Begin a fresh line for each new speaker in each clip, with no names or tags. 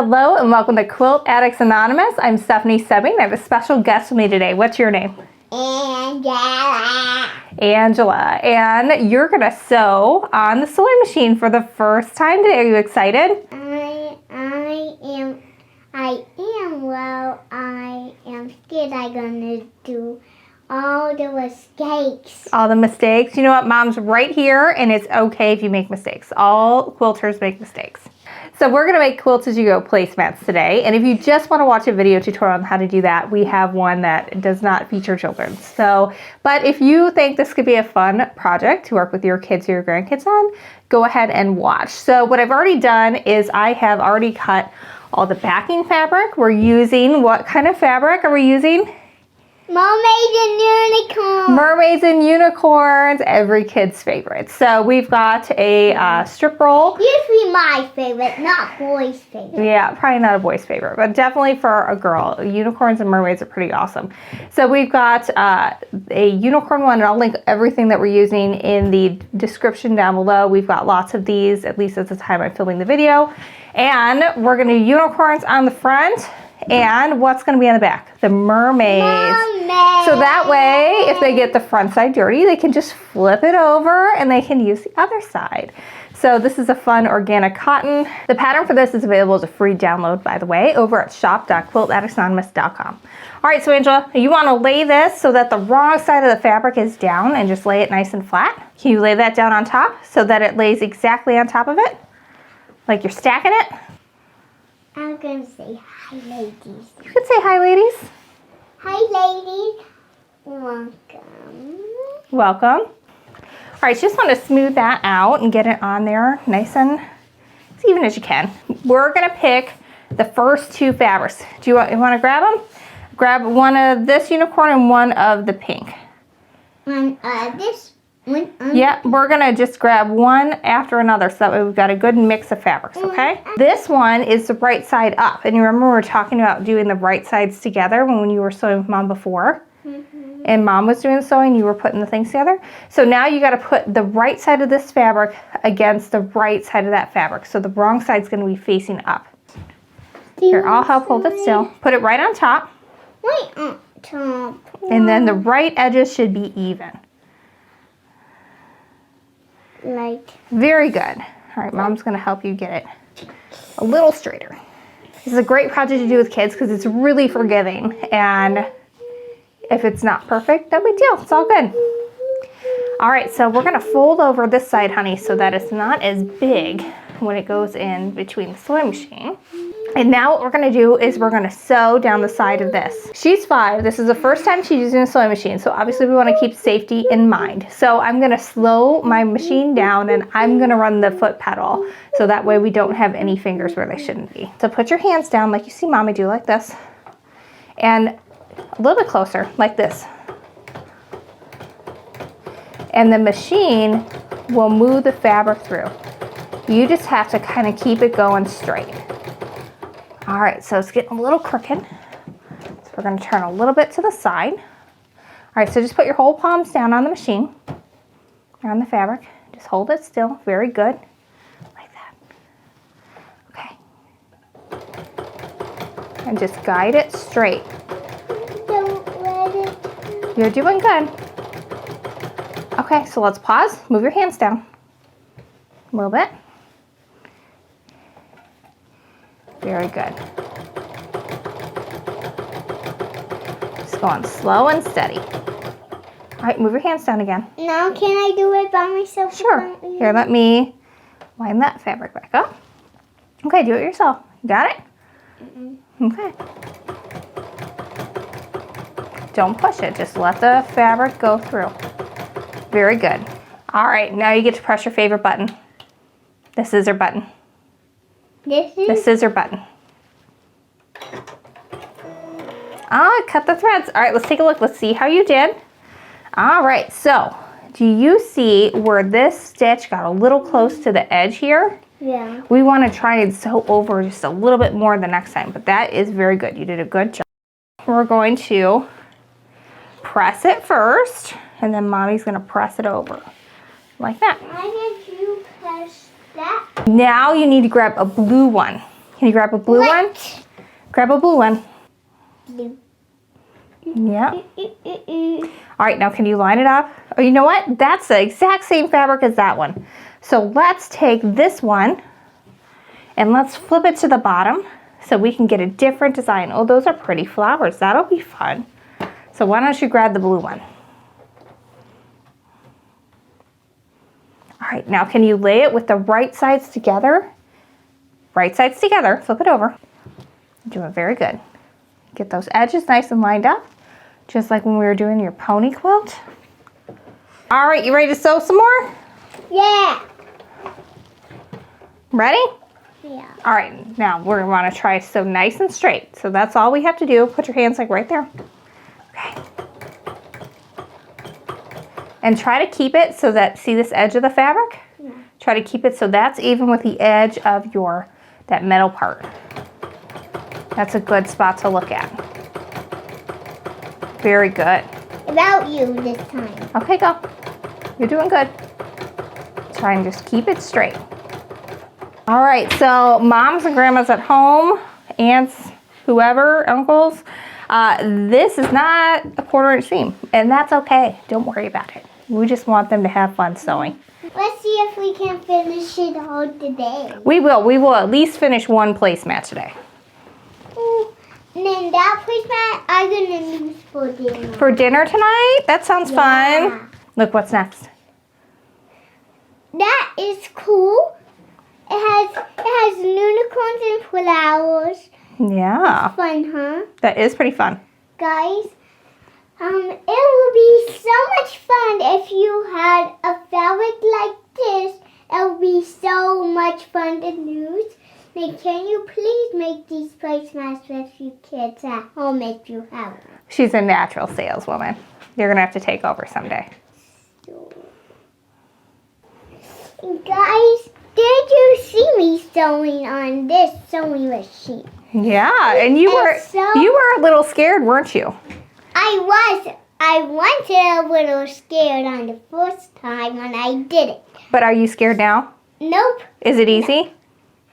Hello and welcome to Quilt Addicts Anonymous. I'm Stephanie Soebbing. I have a special guest with me today. What's your name?
Angela.
Angela. And you're going to sew on the sewing machine for the first time today. Are you excited?
I am scared I'm going to do all the mistakes.
All the mistakes. You know what? Mom's right here and it's okay if you make mistakes. All quilters make mistakes. So we're going to make Quilt-As-You-Go placemats today. And if you just want to watch a video tutorial on how to do that, we have one that does not feature children. But if you think this could be a fun project to work with your kids or your grandkids on, go ahead and watch. So what I've already done is I have already cut all the backing fabric. We're using, what kind of fabric are we using?
Mermaids and unicorns.
Mermaids and unicorns, every kid's favorite. So we've got a strip roll.
Usually my favorite, not boys' favorite.
Yeah, probably not a boy's favorite, but definitely for a girl. Unicorns and mermaids are pretty awesome. So we've got a unicorn one, and I'll link everything that we're using in the description down below. We've got lots of these, at least at the time I'm filming the video. And we're going to do unicorns on the front. And what's going to be on the back? The mermaids. So that way, if they get the front side dirty, they can just flip it over and they can use the other side. So this is a fun organic cotton. The pattern for this is available as a free download, by the way, over at shop.quiltaddictsanonymous.com. All right, so Angela, you want to lay this so that the wrong side of the fabric is down and just lay it nice and flat. Can you lay that down on top so that it lays exactly on top of it? Like you're stacking it?
I'm going to say hi, ladies.
You could say hi, ladies.
Hi, ladies. Welcome.
Welcome. All right, just want to smooth that out and get it on there nice and as even as you can. We're going to pick the first two fabrics. Do you want to grab them? Grab one of this unicorn and one of the pink.
This one.
Yeah, we're going to just grab one after another so that way we've got a good mix of fabrics, okay? This one is the right side up. And you remember we were talking about doing the right sides together when you were sewing with Mom before? And Mom was doing the sewing, you were putting the things together. So now you got to put the right side of this fabric against the right side of that fabric. So the wrong side's going to be facing up. Here, I'll help hold it still. Put it right on top.
Right on top.
And then the right edges should be even.
Like.
Very good. All right, Mom's going to help you get it a little straighter. This is a great project to do with kids because it's really forgiving. And if it's not perfect, no big deal. It's all good. All right, so we're going to fold over this side, honey, so that it's not as big when it goes in between the sewing machine. And now what we're going to do is we're going to sew down the side of this. She's 5. This is the first time she's using a sewing machine, so obviously we want to keep safety in mind. So I'm going to slow my machine down and I'm going to run the foot pedal so that way we don't have any fingers where they shouldn't be. So put your hands down like you see Mommy do, like this. And a little bit closer, like this. And the machine will move the fabric through. You just have to kind of keep it going straight. All right, so it's getting a little crooked. So we're going to turn a little bit to the side. All right, so just put your whole palms down on the machine, on the fabric. Just hold it still, very good, like that. Okay. And just guide it straight.
Don't let it.
You're doing good. Okay, so let's pause. Move your hands down a little bit. Very good. Just going slow and steady. All right, move your hands down again.
Now can I do it by myself?
Sure. Here, let me line that fabric back up. Okay, do it yourself. You got it? Okay. Don't push it. Just let the fabric go through. Very good. All right, now you get to press your favorite button. The scissor button. The scissor button. Ah, cut the threads. All right, let's take a look. Let's see how you did. All right, so do you see where this stitch got a little close to the edge here?
Yeah.
We want to try and sew over just a little bit more the next time, but that is very good. You did a good job. We're going to press it first, and then Mommy's going to press it over like that.
Why did you press that?
Now you need to grab a blue one. Can you grab a blue one? Grab a blue one.
Blue.
Yeah. All right, now can you line it up? Oh, you know what? That's the exact same fabric as that one. So let's take this one and let's flip it to the bottom so we can get a different design. Oh, those are pretty flowers. That'll be fun. So why don't you grab the blue one? All right, now can you lay it with the right sides together? Right sides together, flip it over. You're doing very good. Get those edges nice and lined up, just like when we were doing your pony quilt. All right, you ready to sew some more?
Yeah.
Ready?
Yeah.
All right, now we're gonna wanna try sew nice and straight. So that's all we have to do. Put your hands like right there. Okay. And try to keep it so that, see this edge of the fabric?
Yeah.
Try to keep it so that's even with the edge of that metal part. That's a good spot to look at. Very good.
About you this time.
Okay, go. You're doing good. Try and just keep it straight. All right, so moms and grandmas at home, aunts, whoever, uncles, this is not a 1/4 inch seam, and that's okay. Don't worry about it. We just want them to have fun sewing.
Let's see if we can finish it all today.
We will at least finish one placemat today.
And then that placemat I'm gonna use for dinner.
For dinner tonight? That sounds
Yeah.
fun. Look, what's next?
That is cool. It has unicorns and flowers.
Yeah,
Fun, huh?
that is pretty fun.
Guys, it would be so much fun if you had a fabric like this. It would be so much fun to use. Then can you please make these placemats with your kids at home if you have them?
She's a natural saleswoman. You're gonna have to take over someday.
And guys, did you see me sewing on this sewing machine?
Yeah, and you were a little scared, weren't you?
I was a little scared on the first time when I did it.
But are you scared now?
Nope.
Is it easy?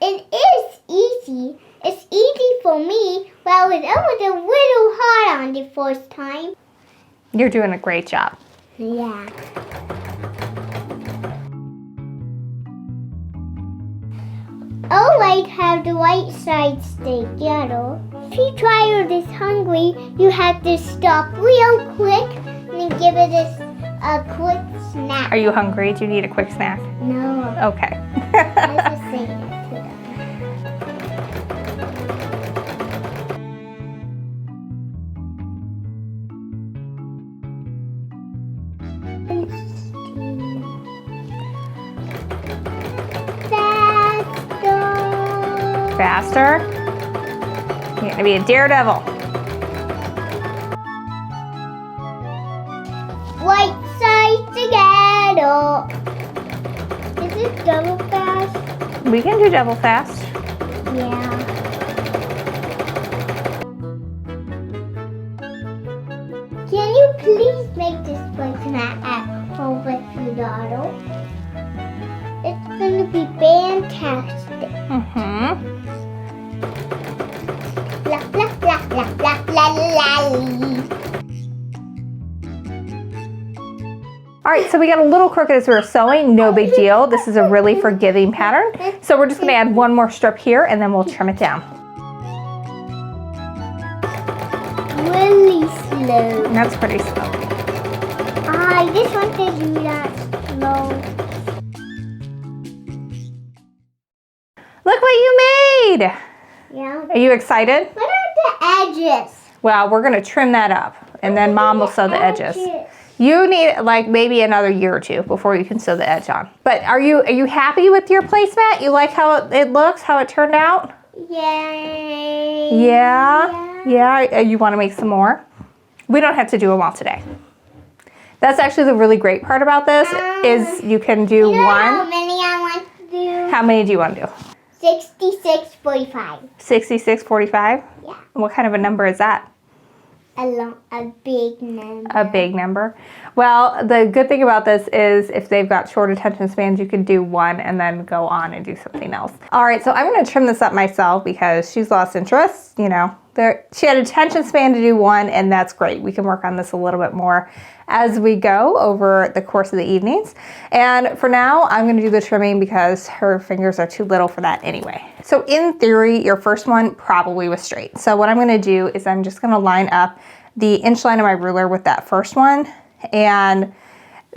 It is easy. It's easy for me, but it was a little hard on the first time.
You're doing a great job.
Yeah. Always have the right sides together. If your child is hungry, you have to stop real quick and give it a quick snack.
Are you hungry? Do you need a quick snack?
No.
Okay.
Let's just say that to them.
Faster. You're gonna be a daredevil.
Right side together. Is it double fast?
We can do double fast.
Yeah. Can you please make this placemat at home with your daughter? It's gonna be fantastic.
Mm-hmm.
La la la la la la la la.
All right, so we got a little crooked as we were sewing. No big deal. This is a really forgiving pattern. So we're just gonna add one more strip here and then we'll trim it down.
Really slow.
And that's pretty slow.
I just want to do that slow.
Look what you made.
Yeah.
Are you excited?
What are the edges?
Well, we're gonna trim that up and then Mom will sew the edges. You need like maybe another year or two before you can sew the edge on. But are you happy with your placemat? You like how it looks, how it turned out?
Yeah.
Yeah. You want to make some more? We don't have to do them all today. That's actually the really great part about this is you can do one.
How many I want to do?
How many do you want to do?
66, 45.
66, 45?
Yeah.
What kind of a number is that?
a big number.
A big number. Well, the good thing about this is if they've got short attention spans, you can do one and then go on and do something else. All right, so I'm going to trim this up myself because she's lost interest. You know, she had attention span to do one, and that's great. We can work on this a little bit more as we go over the course of the evenings. And for now, I'm going to do the trimming because her fingers are too little for that anyway. So in theory, your first one probably was straight. So what I'm going to do is I'm just going to line up the inch line of my ruler with that first one, and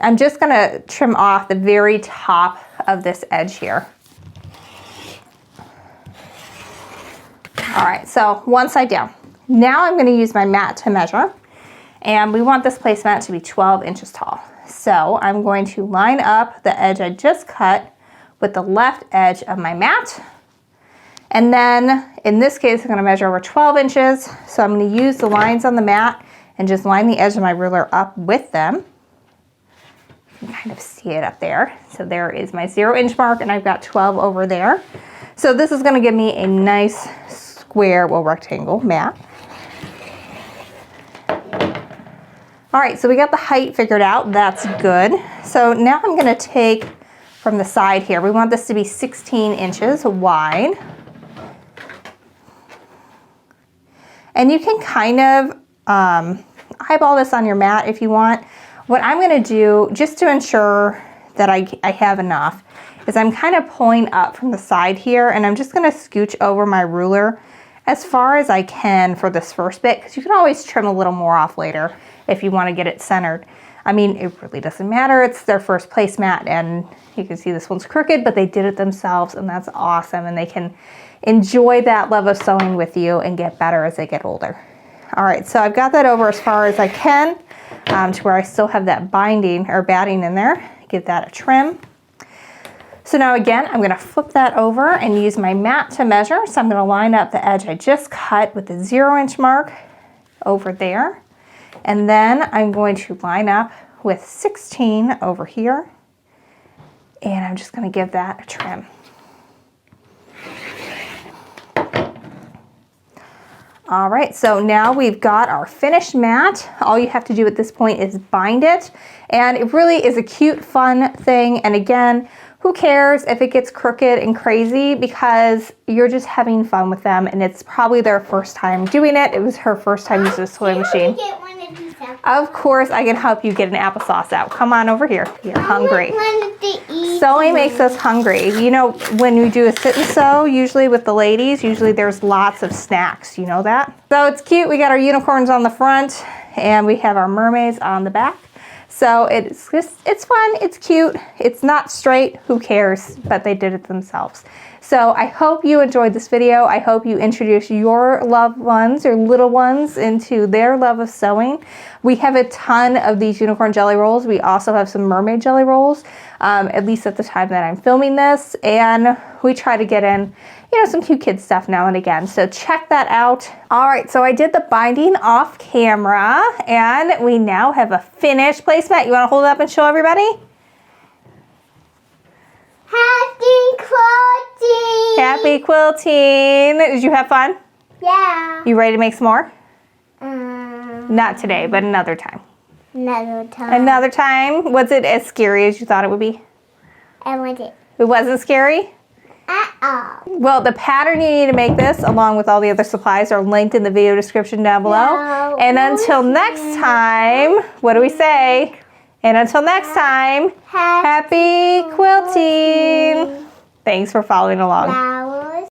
I'm just going to trim off the very top of this edge here. All right, so one side down. Now I'm going to use my mat to measure, and we want this placemat to be 12 inches tall. So I'm going to line up the edge I just cut with the left edge of my mat. And then in this case, I'm going to measure over 12 inches. So I'm going to use the lines on the mat and just line the edge of my ruler up with them. You can kind of see it up there. So there is my 0 inch mark, and I've got 12 over there. So this is going to give me a nice square, well, rectangle mat. All right, so we got the height figured out. That's good. So now I'm going to take from the side here. We want this to be 16 inches wide. And you can kind of eyeball this on your mat if you want. What I'm going to do, just to ensure that I have enough, is I'm kind of pulling up from the side here, and I'm just going to scooch over my ruler as far as I can for this first bit, because you can always trim a little more off later if you want to get it centered. I mean, it really doesn't matter. It's their first placemat, and you can see this one's crooked, but they did it themselves, and that's awesome, and they can enjoy that love of sewing with you and get better as they get older. All right, so I've got that over as far as I can to where I still have that binding or batting in there. Give that a trim. So now again, I'm going to flip that over and use my mat to measure. So I'm going to line up the edge I just cut with the 0 inch mark over there. And then I'm going to line up with 16 over here. And I'm just going to give that a trim. All right, so now we've got our finished mat. All you have to do at this point is bind it. And it really is a cute, fun thing. And again, who cares if it gets crooked and crazy, because you're just having fun with them, and it's probably their first time doing it. It was her first time using a sewing machine. Of course, I can help you get an applesauce out. Come on over here. You're hungry. Sewing makes us hungry. You know, when you do a sit and sew, usually with the ladies, usually there's lots of snacks. You know that? So it's cute. We got our unicorns on the front, and we have our mermaids on the back. So it's fun, it's cute, it's not straight, who cares, but they did it themselves. So I hope you enjoyed this video. I hope you introduce your loved ones or little ones into their love of sewing. We have a ton of these unicorn jelly rolls. We also have some mermaid jelly rolls, at least at the time that I'm filming this. And we try to get in, you know, some cute kid stuff now and again. So check that out. All right, so I did the binding off camera, and we now have a finished placemat. You want to hold it up and show everybody?
Happy quilting!
Happy quilting! Did you have fun?
Yeah.
You ready to make some more? Not today, but another time.
Another time.
Another time? Was it as scary as you thought it would be?
I want it.
It wasn't scary? Well, the pattern you need to make this, along with all the other supplies, are linked in the video description down below.
No,
and until next time, what do we say? And until next time, happy quilting! Thanks for following along.
Flowers.